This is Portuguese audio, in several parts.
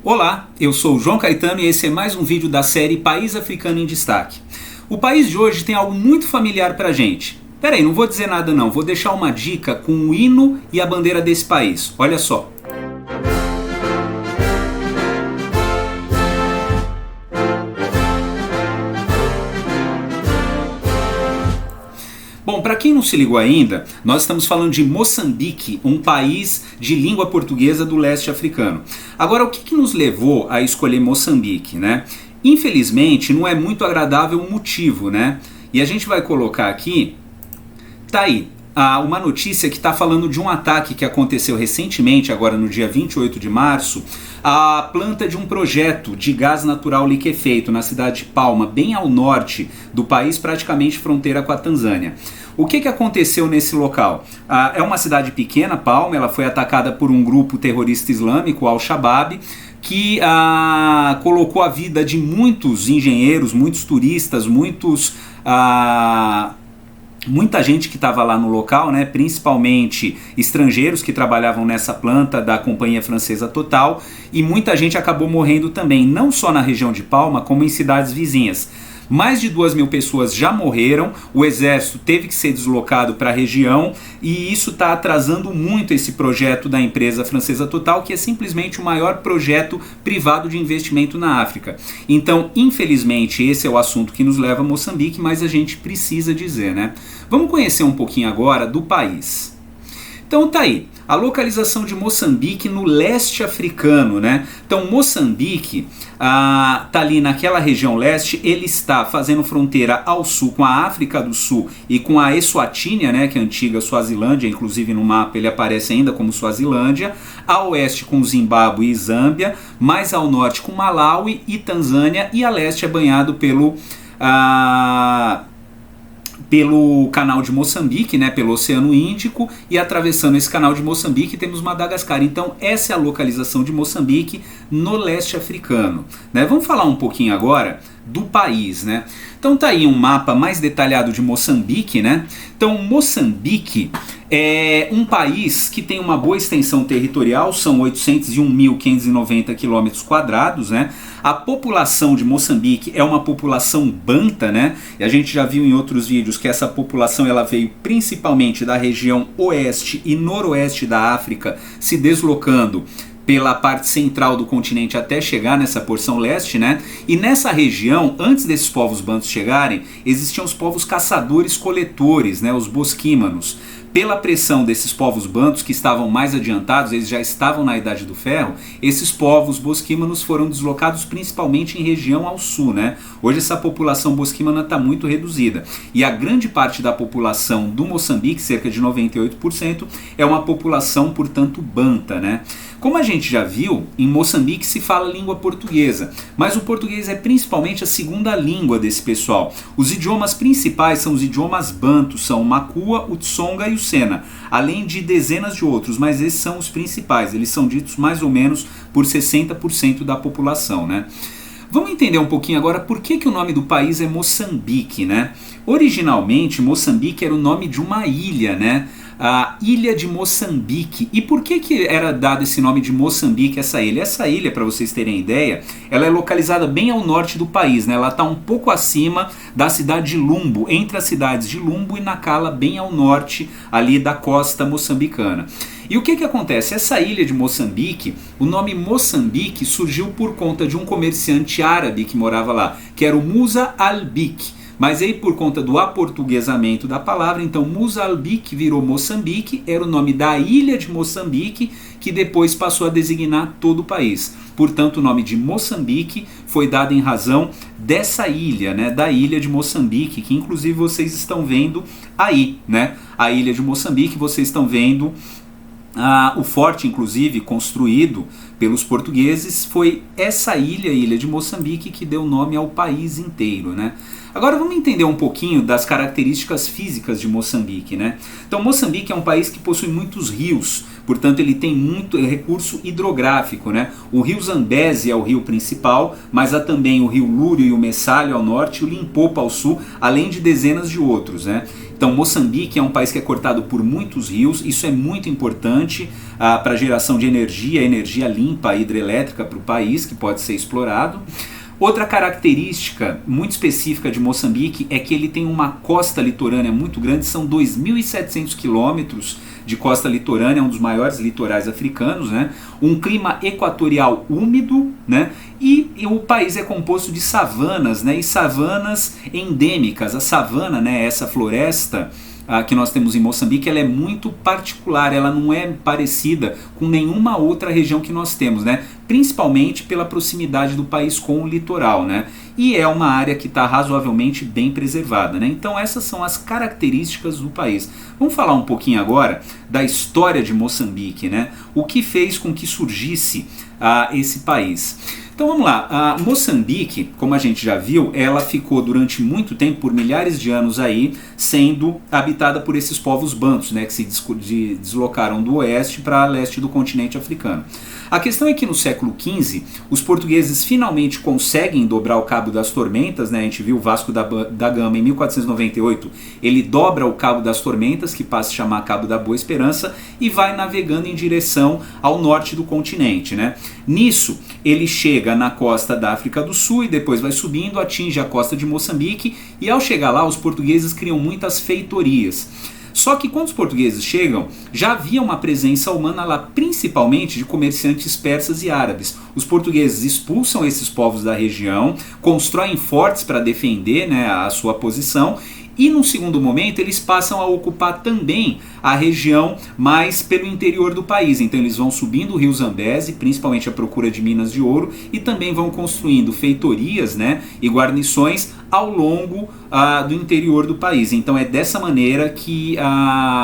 Olá, eu sou o João Caetano e esse é mais um vídeo da série País Africano em Destaque. O país de hoje tem algo muito familiar pra gente. Peraí, não vou dizer nada não, vou deixar uma dica com o hino e a bandeira desse país. Olha só. Bom, para quem não se ligou ainda, nós estamos falando de Moçambique, um país de língua portuguesa do leste africano. Agora, o que nos levou a escolher Moçambique, né? Infelizmente, não é muito agradável o motivo, né? E a gente vai colocar aqui, tá aí, uma notícia que está falando de um ataque que aconteceu recentemente, agora no dia 28 de março, a planta de um projeto de gás natural liquefeito na cidade de Palma, bem ao norte do país, praticamente fronteira com a Tanzânia. O que aconteceu nesse local? É uma cidade pequena, Palma, ela foi atacada por um grupo terrorista islâmico, Al-Shabaab, que colocou a vida de muitos engenheiros, muitos turistas, muita gente que estava lá no local, né, principalmente estrangeiros que trabalhavam nessa planta da companhia francesa Total, e muita gente acabou morrendo também, não só na região de Palma, como em cidades vizinhas. Mais de 2.000 pessoas já morreram, o exército teve que ser deslocado para a região e isso está atrasando muito esse projeto da empresa francesa Total, que é simplesmente o maior projeto privado de investimento na África. Então, infelizmente, esse é o assunto que nos leva a Moçambique, mas a gente precisa dizer, né? Vamos conhecer um pouquinho agora do país. Então tá aí, a localização de Moçambique no leste africano, né? Então Moçambique tá ali naquela região leste, ele está fazendo fronteira ao sul com a África do Sul e com a Eswatini, né, que é a antiga Suazilândia, inclusive no mapa ele aparece ainda como Suazilândia, a oeste com Zimbábue e Zâmbia, mais ao norte com Malawi e Tanzânia, e a leste é banhado pelo canal de Moçambique, né, pelo Oceano Índico, e atravessando esse canal de Moçambique temos Madagascar. Então essa é a localização de Moçambique no leste africano, né? Vamos falar um pouquinho agora do país, né? Então tá aí um mapa mais detalhado de Moçambique, né? Então Moçambique é um país que tem uma boa extensão territorial, são 801.590 km², né? A população de Moçambique é uma população banta, né? E a gente já viu em outros vídeos que essa população ela veio principalmente da região oeste e noroeste da África, se deslocando pela parte central do continente até chegar nessa porção leste, né? E nessa região, antes desses povos bantos chegarem, existiam os povos caçadores-coletores, né? Os bosquímanos. Pela pressão desses povos bantos que estavam mais adiantados, eles já estavam na Idade do Ferro, esses povos bosquímanos foram deslocados principalmente em região ao sul, né? Hoje essa população bosquímana está muito reduzida. E a grande parte da população do Moçambique, cerca de 98%, é uma população, portanto, banta, né? Como a gente já viu, em Moçambique se fala língua portuguesa, mas o português é principalmente a segunda língua desse pessoal. Os idiomas principais são os idiomas bantus, são o Makua, o Tsonga e o Sena, além de dezenas de outros, mas esses são os principais, eles são ditos mais ou menos por 60% da população, né? Vamos entender um pouquinho agora por que o nome do país é Moçambique, né? Originalmente, Moçambique era o nome de uma ilha, né? A Ilha de Moçambique. E por que era dado esse nome de Moçambique, essa ilha? Essa ilha, para vocês terem ideia, ela é localizada bem ao norte do país, né? Ela está um pouco acima da cidade de Lumbo, entre as cidades de Lumbo e Nacala, bem ao norte ali da costa moçambicana. E o que acontece? Essa ilha de Moçambique, o nome Moçambique surgiu por conta de um comerciante árabe que morava lá, que era o Musa al-Bik. Mas aí por conta do aportuguesamento da palavra, então Moçambique virou Moçambique, era o nome da ilha de Moçambique, que depois passou a designar todo o país. Portanto, o nome de Moçambique foi dado em razão dessa ilha, né, da ilha de Moçambique, que inclusive vocês estão vendo aí, né, a ilha de Moçambique, vocês estão vendo o forte, inclusive, construído pelos portugueses, foi essa ilha, a ilha de Moçambique, que deu nome ao país inteiro, né? Agora vamos entender um pouquinho das características físicas de Moçambique, né? Então Moçambique é um país que possui muitos rios, portanto ele tem muito recurso hidrográfico, né? O rio Zambeze é o rio principal, mas há também o rio Lúrio e o Messalho ao norte e o Limpopo ao sul, além de dezenas de outros, né? Então Moçambique é um país que é cortado por muitos rios, isso é muito importante para a geração de energia limpa, hidrelétrica para o país, que pode ser explorado. Outra característica muito específica de Moçambique é que ele tem uma costa litorânea muito grande, são 2.700 quilômetros de costa litorânea, um dos maiores litorais africanos, né? Um clima equatorial úmido, né? E o país é composto de savanas, né? E savanas endêmicas. A savana, né? Essa floresta que nós temos em Moçambique, ela é muito particular, ela não é parecida com nenhuma outra região que nós temos, né? Principalmente pela proximidade do país com o litoral, né? E é uma área que está razoavelmente bem preservada, né? Então essas são as características do país. Vamos falar um pouquinho agora da história de Moçambique, né? O que fez com que surgisse esse país. Então vamos lá, Moçambique, como a gente já viu, ela ficou durante muito tempo, por milhares de anos aí, sendo habitada por esses povos bantus, né, que se deslocaram do oeste para leste do continente africano. A questão é que no século XV, os portugueses finalmente conseguem dobrar o Cabo das Tormentas, né? A gente viu o Vasco da Gama em 1498, ele dobra o Cabo das Tormentas, que passa a chamar Cabo da Boa Esperança, e vai navegando em direção ao norte do continente, né? Nisso, ele chega na costa da África do Sul e depois vai subindo, atinge a costa de Moçambique, e ao chegar lá, os portugueses criam muitas feitorias. Só que quando os portugueses chegam, já havia uma presença humana lá, principalmente de comerciantes persas e árabes. Os portugueses expulsam esses povos da região, constroem fortes para defender, né, a sua posição, e num segundo momento eles passam a ocupar também a região mais pelo interior do país. Então eles vão subindo o rio Zambeze, principalmente à procura de minas de ouro, e também vão construindo feitorias, né, e guarnições ao longo do interior do país. Então é dessa maneira que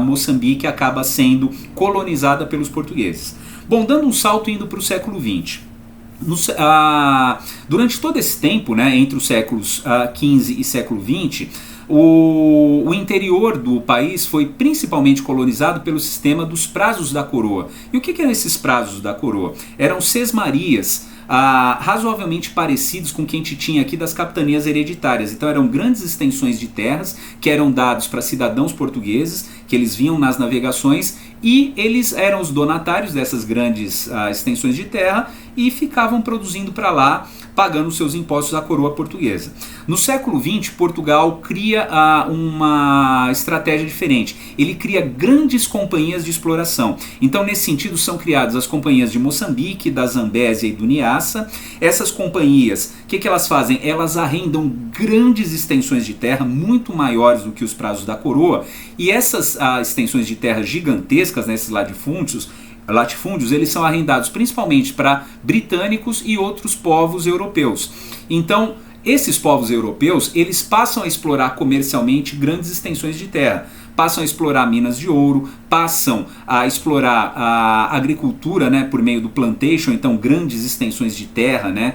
Moçambique acaba sendo colonizada pelos portugueses. Bom, dando um salto indo para o século XX. Durante todo esse tempo, né, entre os séculos XV e século XX, o interior do país foi principalmente colonizado pelo sistema dos prazos da coroa. E o que eram esses prazos da coroa? Eram sesmarias razoavelmente parecidos com o que a gente tinha aqui das capitanias hereditárias. Então eram grandes extensões de terras que eram dados para cidadãos portugueses, que eles vinham nas navegações, e eles eram os donatários dessas grandes extensões de terra e ficavam produzindo para lá, pagando seus impostos à coroa portuguesa. No século XX, Portugal cria uma estratégia diferente. Ele cria grandes companhias de exploração. Então, nesse sentido, são criadas as companhias de Moçambique, da Zambésia e do Niassa. Essas companhias, o que elas fazem? Elas arrendam grandes extensões de terra, muito maiores do que os prazos da coroa, e essas extensões de terra gigantescas, né, esses latifúndios, eles são arrendados principalmente para britânicos e outros povos europeus. Então, esses povos europeus, eles passam a explorar comercialmente grandes extensões de terra, passam a explorar minas de ouro, passam a explorar a agricultura, né, por meio do plantation, então grandes extensões de terra, né,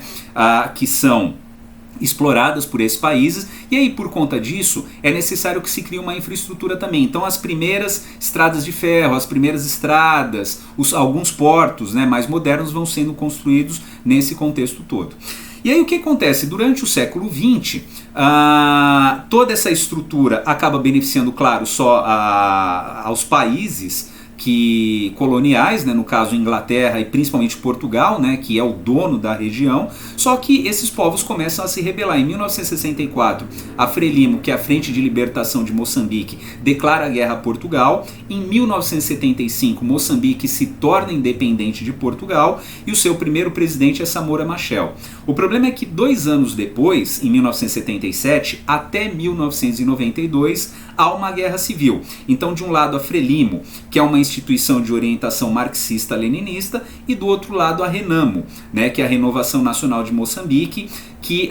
que são exploradas por esses países, e aí por conta disso é necessário que se crie uma infraestrutura também. Então as primeiras estradas de ferro, as primeiras estradas, alguns portos, né, mais modernos vão sendo construídos nesse contexto todo. E aí o que acontece? Durante o século XX, toda essa estrutura acaba beneficiando, claro, só aos países coloniais, né, no caso Inglaterra e principalmente Portugal, né, que é o dono da região, só que esses povos começam a se rebelar. Em 1964, a Frelimo, que é a Frente de Libertação de Moçambique, declara guerra a Portugal. Em 1975, Moçambique se torna independente de Portugal e o seu primeiro presidente é Samora Machel. O problema é que 2 anos depois, em 1977 até 1992, há uma guerra civil. Então, de um lado, a Frelimo, que é uma instituição de orientação marxista-leninista, e do outro lado a Renamo, né, que é a Renovação Nacional de Moçambique, que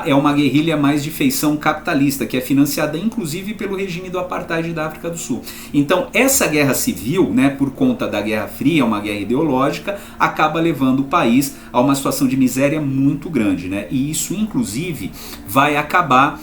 é uma guerrilha mais de feição capitalista, que é financiada inclusive pelo regime do apartheid da África do Sul. Então essa guerra civil, né, por conta da Guerra Fria, uma guerra ideológica, acaba levando o país a uma situação de miséria muito grande, né, e isso inclusive vai acabar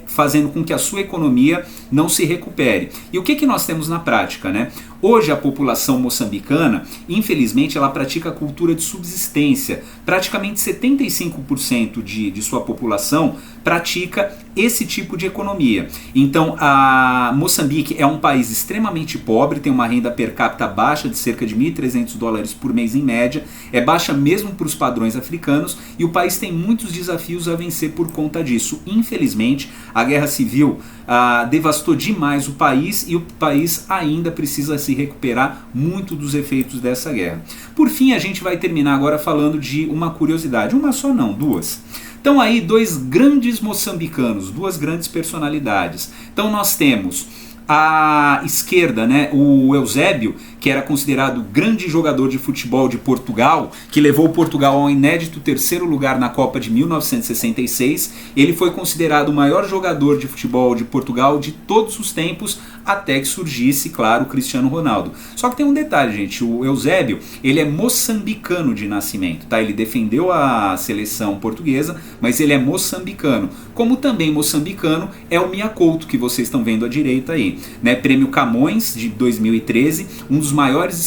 fazendo com que a sua economia não se recupere. E o que nós temos na prática, né? Hoje a população moçambicana, infelizmente, ela pratica a cultura de subsistência. Praticamente 75% de sua população pratica esse tipo de economia. Então, a Moçambique é um país extremamente pobre, tem uma renda per capita baixa de cerca de $1.300 por mês em média, é baixa mesmo para os padrões africanos, e o país tem muitos desafios a vencer por conta disso. Infelizmente, a guerra civil devastou demais o país, e o país ainda precisa se recuperar muito dos efeitos dessa guerra. Por fim, a gente vai terminar agora falando de uma curiosidade, uma só não, duas. Então aí dois grandes moçambicanos, duas grandes personalidades. Então nós temos à esquerda, né, o Eusébio, que era considerado grande jogador de futebol de Portugal, que levou Portugal ao inédito terceiro lugar na Copa de 1966. Ele foi considerado o maior jogador de futebol de Portugal de todos os tempos, até que surgisse, claro, o Cristiano Ronaldo. Só que tem um detalhe, gente, o Eusébio, ele é moçambicano de nascimento, tá? Ele defendeu a seleção portuguesa, mas ele é moçambicano. Como também moçambicano é o Mia Couto, que vocês estão vendo à direita aí, né? Prêmio Camões, de 2013, um dos maiores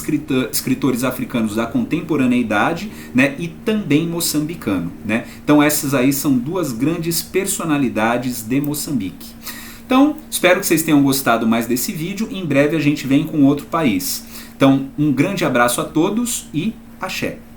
escritores africanos da contemporaneidade, né? E também moçambicano, né? Então essas aí são duas grandes personalidades de Moçambique. Então, espero que vocês tenham gostado mais desse vídeo. Em breve a gente vem com outro país. Então, um grande abraço a todos e axé!